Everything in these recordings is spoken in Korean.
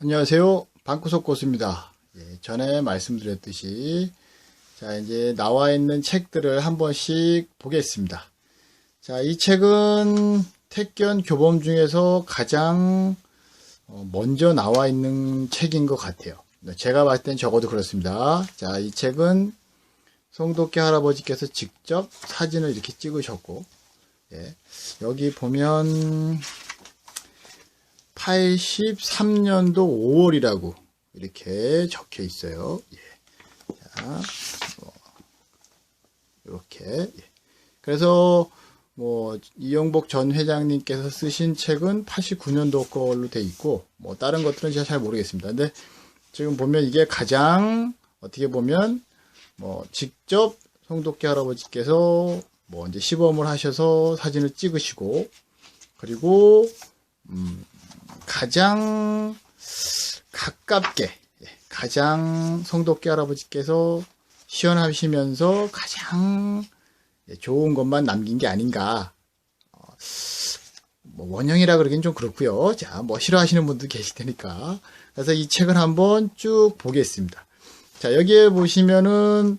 안녕하세요. 방구석 고수입니다. 전에 말씀드렸듯이 자 이제 나와 있는 책들을 한 번씩 보겠습니다. 자, 이 책은 택견 교범 중에서 가장 먼저 나와 있는 책인 것 같아요. 제가 봤을 땐 적어도 그렇습니다. 자, 이 책은 송독기 할아버지께서 직접 사진을 이렇게 찍으셨고, 여기 보면 83년도 5월이라고 이렇게 적혀 있어요. 자, 이렇게. 그래서 이용복 전 회장님께서 쓰신 책은 89년도 걸로 돼 있고, 다른 것들은 제가 잘 모르겠습니다. 근데 지금 보면 이게 가장 어떻게 보면 직접 송독기 할아버지께서 이제 시범을 하셔서 사진을 찍으시고, 그리고 가장 가깝게, 가장 송독기 할아버지께서 시연하시면서 가장 좋은 것만 남긴 게 아닌가. 원형이라 그러긴 좀 그렇고요. 자, 싫어하시는 분도 계실 테니까. 그래서 이 책을 한번 쭉 보겠습니다. 자, 여기에 보시면은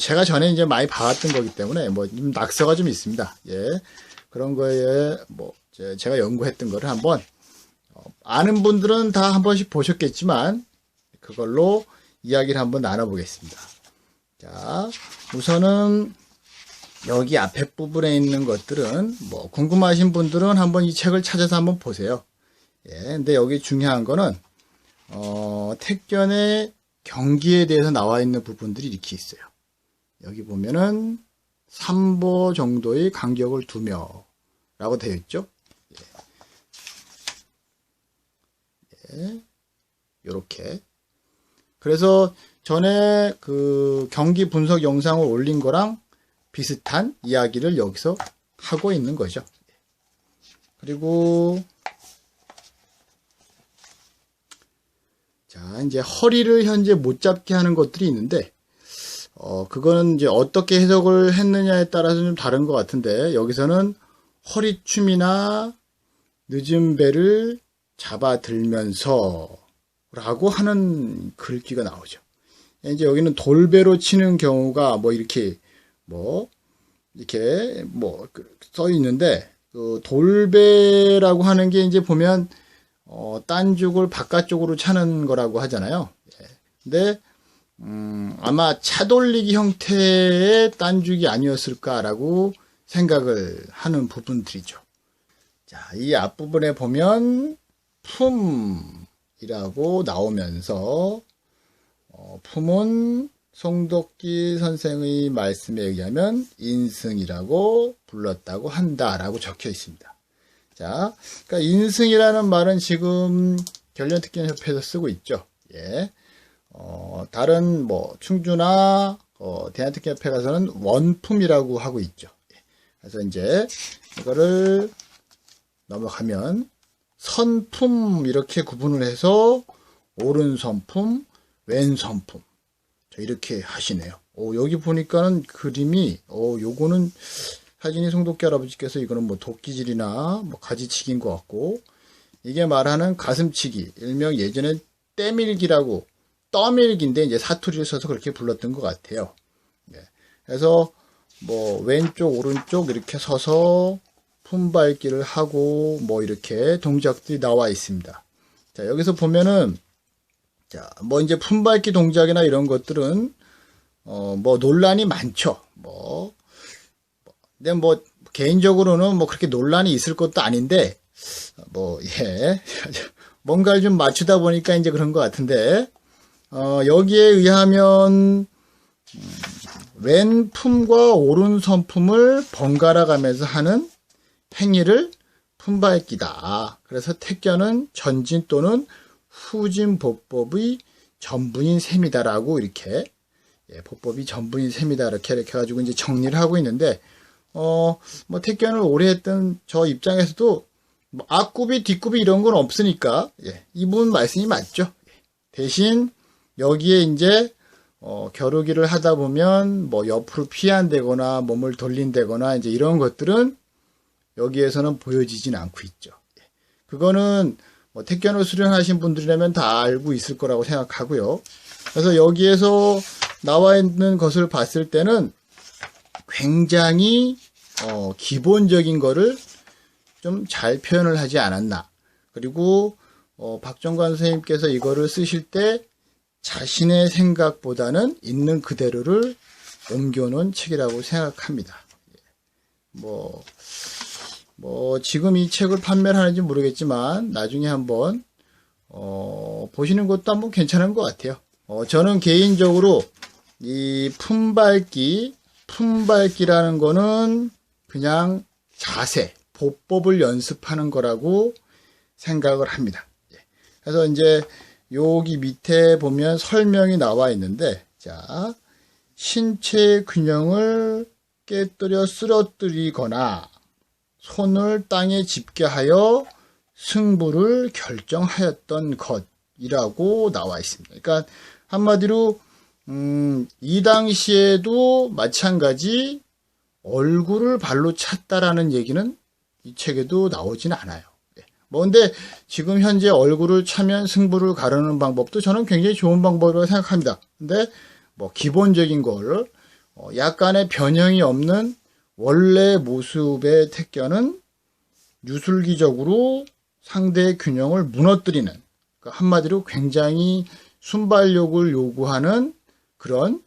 제가 전에 이제 많이 봐왔던 거기 때문에 좀 낙서가 좀 있습니다. 그런 거에 제가 연구했던 거를 한번 아는 분들은 다 한 번씩 보셨겠지만 그걸로 이야기를 한번 나눠보겠습니다. 자, 우선은 여기 앞에 부분에 있는 것들은 궁금하신 분들은 한번 이 책을 찾아서 한번 보세요. 근데 여기 중요한 거는 택견의 경기에 대해서 나와 있는 부분들이 이렇게 있어요. 여기 보면은 3보 정도의 간격을 두며 라고 되어 있죠. 요렇게. 그래서 전에 그 경기 분석 영상을 올린 거랑 비슷한 이야기를 여기서 하고 있는 거죠. 그리고 자, 이제 허리를 현재 못 잡게 하는 것들이 있는데 그거는 이제 어떻게 해석을 했느냐에 따라서 좀 다른 것 같은데, 여기서는 허리춤이나 늦은 배를 잡아들면서 라고 하는 글귀가 나오죠. 이제 여기는 돌배로 치는 경우가 이렇게 써 있는데, 그 돌배라고 하는 게 이제 보면 딴죽을 바깥쪽으로 차는 거라고 하잖아요. 근데 아마 차돌리기 형태의 딴죽이 아니었을까라고 생각을 하는 부분들이죠. 자, 이 앞부분에 보면 품이라고 나오면서 품은 송독기 선생의 말씀에 의하면 인승이라고 불렀다고 한다라고 적혀 있습니다. 자, 그러니까 인승이라는 말은 지금 결련특견협회에서 쓰고 있죠. 다른 충주나 대한특견협회 가서는 원품이라고 하고 있죠. 그래서 이제 이거를 넘어가면 선품 이렇게 구분을 해서 오른선품, 왼선품 이렇게 하시네요. 여기 보니까는 그림이 요거는 사진이 송독기 할아버지께서 이거는 도끼질이나 가지치기인 것 같고, 이게 말하는 가슴치기, 일명 예전에 떼밀기라고, 떠밀기인데 이제 사투리를 써서 그렇게 불렀던 것 같아요. 그래서 왼쪽 오른쪽 이렇게 서서 품밟기를 하고 이렇게 동작들이 나와 있습니다. 자, 여기서 보면은 자, 이제 품밟기 동작이나 이런 것들은 논란이 많죠. 근데 개인적으로는 그렇게 논란이 있을 것도 아닌데 뭔가를 좀 맞추다 보니까 이제 그런 것 같은데, 여기에 의하면 왼품과 오른손품을 번갈아 가면서 하는 행위를 품밟기다. 그래서 택견은 전진 또는 후진 보법의 전부인 셈이다라고 이렇게 보법이 전부인 셈이다 이렇게 해가지고 이제 정리를 하고 있는데, 택견을 오래 했던 저 입장에서도 앞굽이 뒷굽이 이런 건 없으니까 이분 말씀이 맞죠. 대신 여기에 이제 겨루기를 하다 보면 옆으로 피한다거나 몸을 돌린다거나 이제 이런 것들은 여기에서는 보여지진 않고 있죠. 그거는 뭐 택견을 수련하신 분들이라면 다 알고 있을 거라고 생각하고요. 그래서 여기에서 나와 있는 것을 봤을 때는 굉장히 기본적인 거를 좀 잘 표현을 하지 않았나. 그리고 박정관 선생님께서 이거를 쓰실 때 자신의 생각보다는 있는 그대로를 옮겨놓은 책이라고 생각합니다. 뭐 지금 이 책을 판매를 하는지 모르겠지만 나중에 한번 보시는 것도 한번 괜찮은 것 같아요. 저는 개인적으로 이 품밟기라는 거는 그냥 자세, 보법을 연습하는 거라고 생각을 합니다. 그래서 이제 여기 밑에 보면 설명이 나와 있는데, 자, 신체 균형을 깨뜨려 쓰러뜨리거나 손을 땅에 집게하여 승부를 결정하였던 것이라고 나와 있습니다. 그러니까 한마디로 이 당시에도 마찬가지 얼굴을 발로 찼다라는 얘기는 이 책에도 나오진 않아요. 근데 지금 현재 얼굴을 차면 승부를 가르는 방법도 저는 굉장히 좋은 방법이라고 생각합니다. 근데 기본적인 걸 약간의 변형이 없는 원래 모습의 택견은 유술기적으로 상대의 균형을 무너뜨리는, 그러니까 한마디로 굉장히 순발력을 요구하는 그런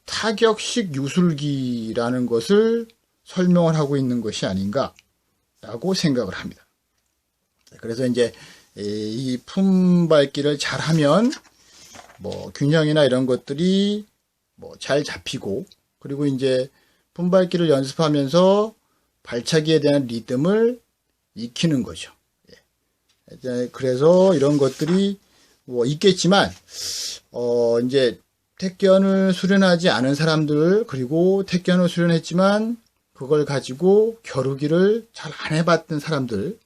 타격식 유술기라는 것을 설명을 하고 있는 것이 아닌가라고 생각을 합니다. 그래서 이제 이 품밟기를 잘하면 균형이나 이런 것들이 잘 잡히고, 그리고 이제 품밟기를 연습하면서 발차기에 대한 리듬을 익히는 거죠. 그래서 이런 것들이 있겠지만 이제 택견을 수련하지 않은 사람들, 그리고 택견을 수련했지만 그걸 가지고 겨루기를 잘 안 해봤던 사람들,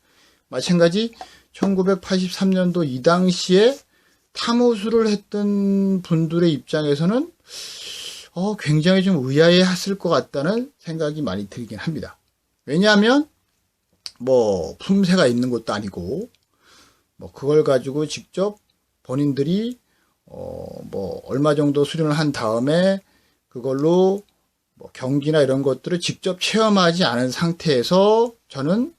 마찬가지 1983년도 이 당시에 탐호수를 했던 분들의 입장에서는 굉장히 좀 의아해했을 것 같다는 생각이 많이 들긴 합니다. 왜냐하면 품새가 있는 것도 아니고 그걸 가지고 직접 본인들이 얼마 정도 수련을 한 다음에 그걸로 경기나 이런 것들을 직접 체험하지 않은 상태에서 저는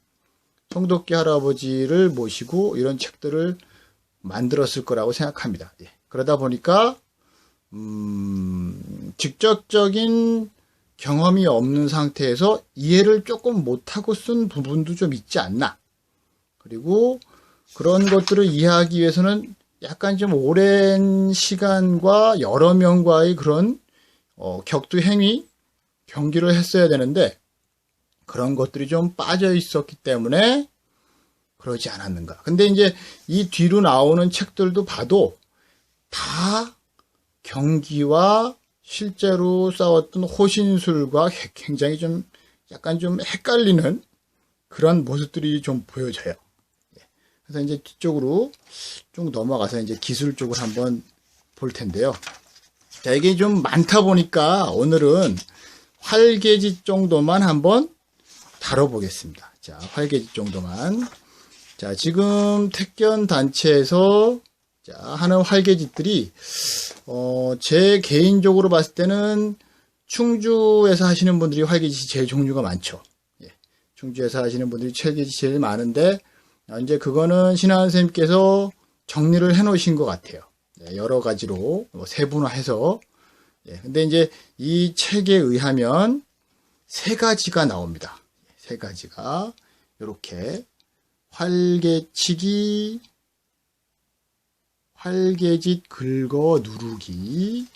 송덕기 할아버지를 모시고 이런 책들을 만들었을 거라고 생각합니다. 그러다 보니까 직접적인 경험이 없는 상태에서 이해를 조금 못하고 쓴 부분도 좀 있지 않나. 그리고 그런 것들을 이해하기 위해서는 약간 좀 오랜 시간과 여러 명과의 그런 격투 행위, 경기를 했어야 되는데 그런 것들이 좀 빠져 있었기 때문에 그러지 않았는가. 근데 이제 이 뒤로 나오는 책들도 봐도 다 경기와 실제로 싸웠던 호신술과 굉장히 좀 약간 좀 헷갈리는 그런 모습들이 좀 보여져요. 그래서 이제 뒤쪽으로 쭉 넘어가서 이제 기술 쪽을 한번 볼 텐데요. 자, 이게 좀 많다 보니까 오늘은 활개짓 정도만 한번 다뤄보겠습니다. 자, 활개짓 정도만. 자, 지금 택견 단체에서 하는 활개짓들이 제 개인적으로 봤을 때는 충주에서 하시는 분들이 활개짓이 제일 종류가 많죠. 충주에서 하시는 분들이 활개짓이 제일 많은데 이제 그거는 신하은 선생님께서 정리를 해 놓으신 것 같아요. 여러 가지로 세분화해서. 근데 이제 이 책에 의하면 세 가지가 나옵니다. 세 가지가 이렇게 활개치기, 활개짓 긁어 누르기.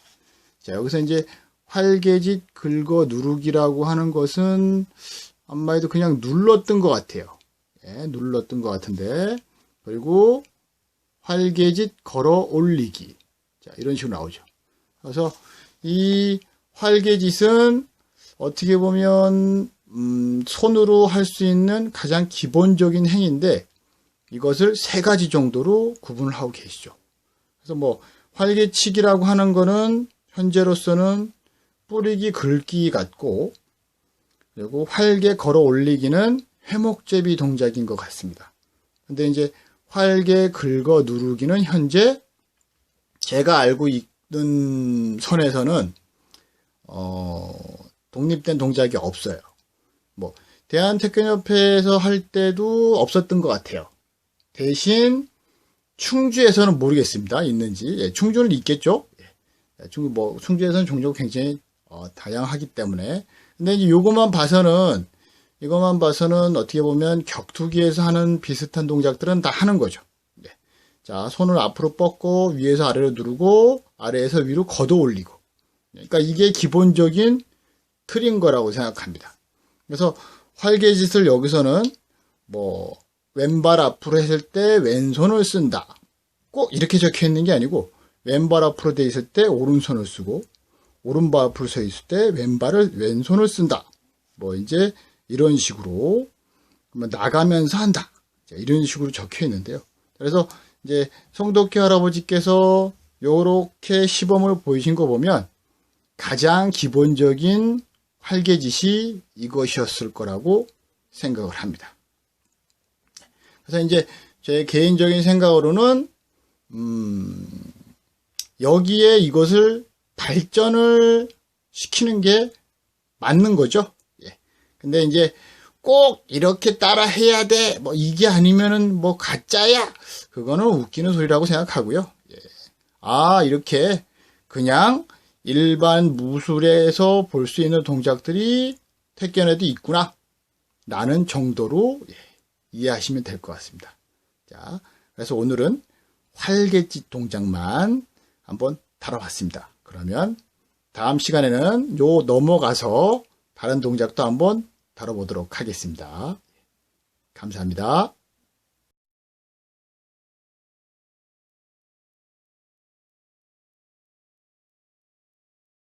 자, 여기서 이제 활개짓 긁어 누르기라고 하는 것은 아마 해도 그냥 눌렀던 것 같아요. 눌렀던 것 같은데. 그리고 활개짓 걸어 올리기. 자, 이런 식으로 나오죠. 그래서 이 활개짓은 어떻게 보면 손으로 할 수 있는 가장 기본적인 행위인데 이것을 세 가지 정도로 구분을 하고 계시죠. 그래서 활개치기라고 하는 거는 현재로서는 뿌리기 긁기 같고, 그리고 활개 걸어 올리기는 회목제비 동작인 것 같습니다. 근데 이제 활개 긁어 누르기는 현재 제가 알고 있는 선에서는 독립된 동작이 없어요. 뭐 대한태권협회에서 할 때도 없었던 것 같아요. 대신 충주에서는 모르겠습니다. 있는지. 예, 충주는 있겠죠. 예, 충주에서는 종종 굉장히 다양하기 때문에. 근데 이제 이것만 봐서는 어떻게 보면 격투기에서 하는 비슷한 동작들은 다 하는 거죠. 예. 자, 손을 앞으로 뻗고 위에서 아래로 누르고 아래에서 위로 걷어 올리고. 그러니까 이게 기본적인 틀인 거라고 생각합니다. 그래서 활개짓을 여기서는 뭐 왼발 앞으로 했을 때 왼손을 쓴다. 꼭 이렇게 적혀 있는 게 아니고 왼발 앞으로 돼 있을 때 오른손을 쓰고 오른발 앞으로 서 있을 때 왼손을 쓴다. 뭐 이제 이런 식으로 나가면서 한다. 이런 식으로 적혀 있는데요. 그래서 이제 송덕희 할아버지께서 요렇게 시범을 보이신 거 보면 가장 기본적인 활개짓이 이것이었을 거라고 생각을 합니다. 그래서 이제 제 개인적인 생각으로는 여기에 이것을 발전을 시키는 게 맞는 거죠. 예. 근데 이제 꼭 이렇게 따라 해야 돼. 뭐 이게 아니면은 뭐 가짜야. 그거는 웃기는 소리라고 생각하고요. 예. 아, 이렇게 그냥 일반 무술에서 볼 수 있는 동작들이 태권에도 있구나. 라는 정도로 이해하시면 될 것 같습니다. 자, 그래서 오늘은 활개짓 동작만 한번 다뤄봤습니다. 그러면 다음 시간에는 요 넘어가서 다른 동작도 한번 다뤄보도록 하겠습니다. 감사합니다.